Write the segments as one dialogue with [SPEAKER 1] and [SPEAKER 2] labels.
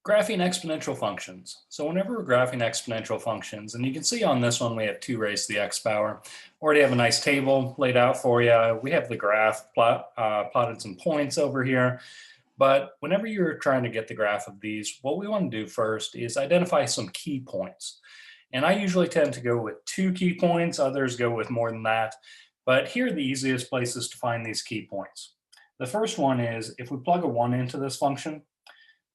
[SPEAKER 1] Graphing exponential functions. So whenever we're graphing exponential functions, and you can see on this one we have 2 raised to the x power. Already have a nice table laid out for you. We have the graph plotted some points over here. But whenever you're trying to get the graph of these, what we want to do first is identify some key points. And I usually tend to go with 2 key points. Others go with more than that. But here are the easiest places to find these key points. The first one is if we plug a 1 into this function,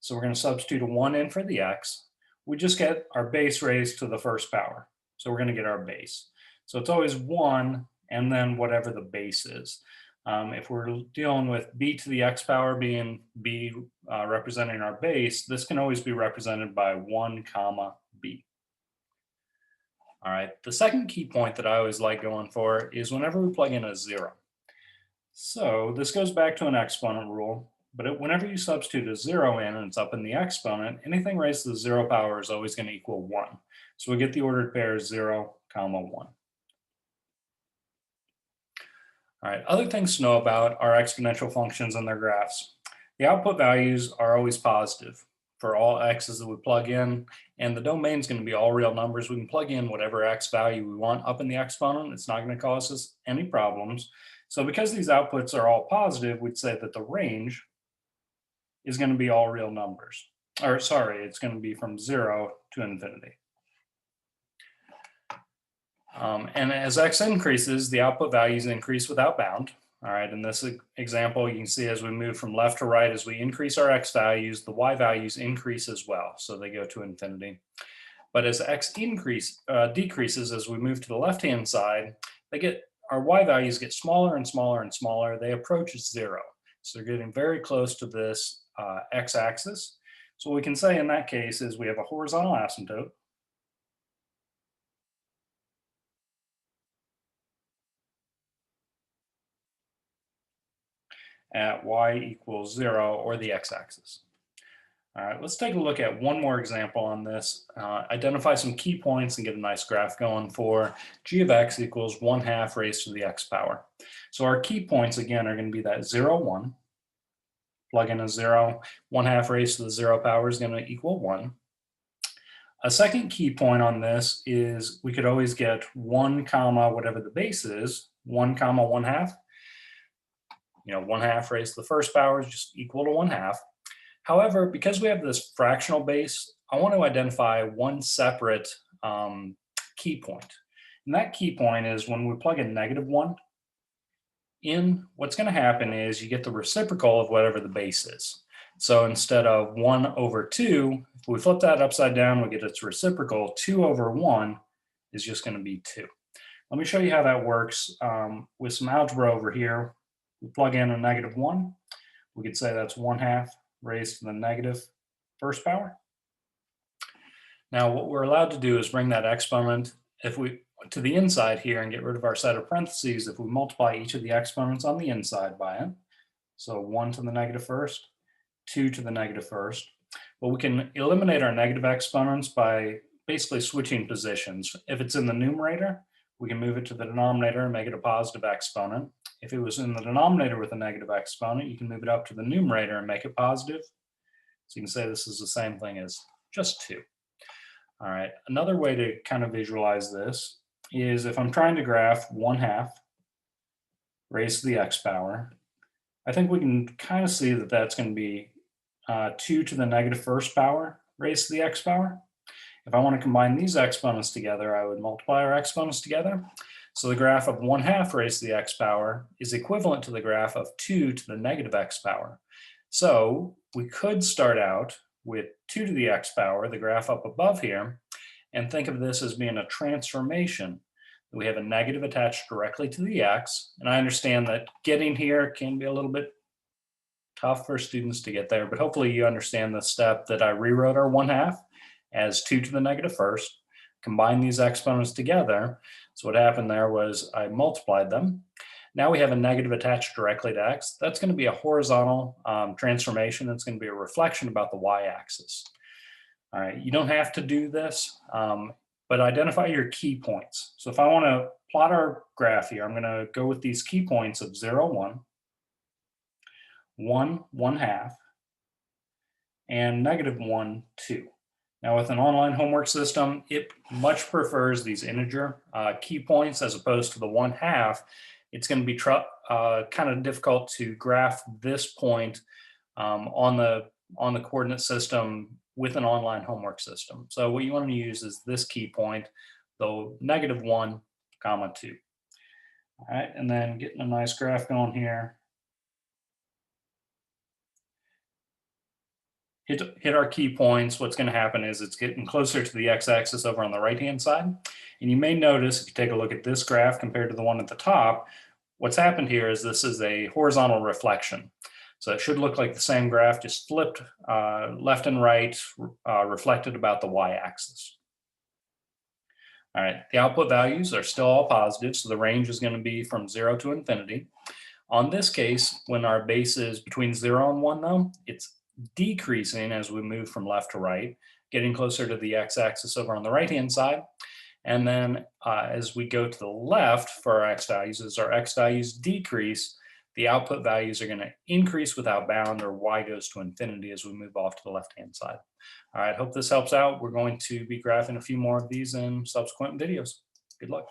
[SPEAKER 1] so we're going to substitute a 1 in for the x. We just get our base raised to the first power. So we're going to get our base. So it's always 1 and then whatever the base is. If we're dealing with b to the x power being b representing our base, this can always be represented by 1 comma b. All right, the second key point that I always like going for is whenever we plug in a 0. So this goes back to an exponent rule. But whenever you substitute a 0 in and it's up in the exponent, anything raised to the 0 power is always going to equal 1. So we get the ordered pair 0, comma 1. All right, other things to know about are exponential functions and their graphs. The output values are always positive for all x's that we plug in, and the domain is going to be all real numbers. We can plug in whatever x value we want up in the exponent. It's not going to cause us any problems. So because these outputs are all positive, we'd say that the range is going to be all real numbers. Or sorry, it's going to be from 0 to infinity. And as x increases, the output values increase without bound. All right, in this example, you can see as we move from left to right, as we increase our x values, the y values increase as well. So they go to infinity. But as x decreases, as we move to the left-hand side, our y values get smaller and smaller and smaller. They approach 0. So they're getting very close to this x-axis. So what we can say in that case is we have a horizontal asymptote. At y equals 0, or the x-axis. All right, let's take a look at one more example on this. Identify some key points and get a nice graph going for g of x equals 1/2 raised to the x power. So our key points, again, are going to be that 0, 1. Plug in a 0, 1/2 raised to the 0 power is going to equal 1. A second key point on this is we could always get 1 comma whatever the base is, 1 comma 1/2. 1/2 raised to the first power is just equal to 1/2. However, because we have this fractional base, I want to identify one separate key point. And that key point is when we plug in -1 in, what's going to happen is you get the reciprocal of whatever the base is. So instead of 1/2, if we flip that upside down, we get its reciprocal. 2/1 is just going to be 2. Let me show you how that works with some algebra over here. We plug in a -1. We could say that's 1/2 raised to the negative first power. Now what we're allowed to do is bring that exponent to the inside here and get rid of our set of parentheses if we multiply each of the exponents on the inside by it. So 1 to the negative first, 2 to the negative first. But we can eliminate our negative exponents by basically switching positions. If it's in the numerator, we can move it to the denominator and make it a positive exponent. If it was in the denominator with a negative exponent, you can move it up to the numerator and make it positive. So you can say this is the same thing as just 2. All right, another way to kind of visualize this is if I'm trying to graph 1/2 raised to the x power, I think we can kind of see that that's going to be 2 to the negative first power raised to the x power. If I want to combine these exponents together, I would multiply our exponents together. So the graph of 1/2 raised to the x power is equivalent to the graph of 2 to the negative x power. So we could start out with 2 to the x power, the graph up above here, and think of this as being a transformation. We have a negative attached directly to the x, and I understand that getting here can be a little bit tough for students to get there, but hopefully you understand the step that I rewrote our 1/2 as 2 to the negative first, combine these exponents together. So what happened there was I multiplied them. Now we have a negative attached directly to x. That's going to be a horizontal transformation. It's going to be a reflection about the y-axis. All right, you don't have to do this, but identify your key points. So if I want to plot our graph here, I'm going to go with these key points of 0, 1, 1, 1/2, and -1, 2. Now with an online homework system, it much prefers these integer key points as opposed to the 1/2. It's going to be kind of difficult to graph this point on the coordinate system with an online homework system. So what you want to use is this key point, the -1, 2. All right, and then getting a nice graph going here. Hit our key points. What's going to happen is it's getting closer to the x-axis over on the right-hand side. And you may notice, if you take a look at this graph compared to the one at the top, what's happened here is this is a horizontal reflection. So it should look like the same graph, just flipped left and right, reflected about the y-axis. All right, the output values are still all positive, so the range is going to be from 0 to infinity. On this case, when our base is between 0 and 1, though, it's decreasing as we move from left to right, getting closer to the x-axis over on the right-hand side. And then as we go to the left for our x values, as our x values decrease, the output values are going to increase without bound, or y goes to infinity as we move off to the left-hand side. All right, hope this helps out. We're going to be graphing a few more of these in subsequent videos. Good luck.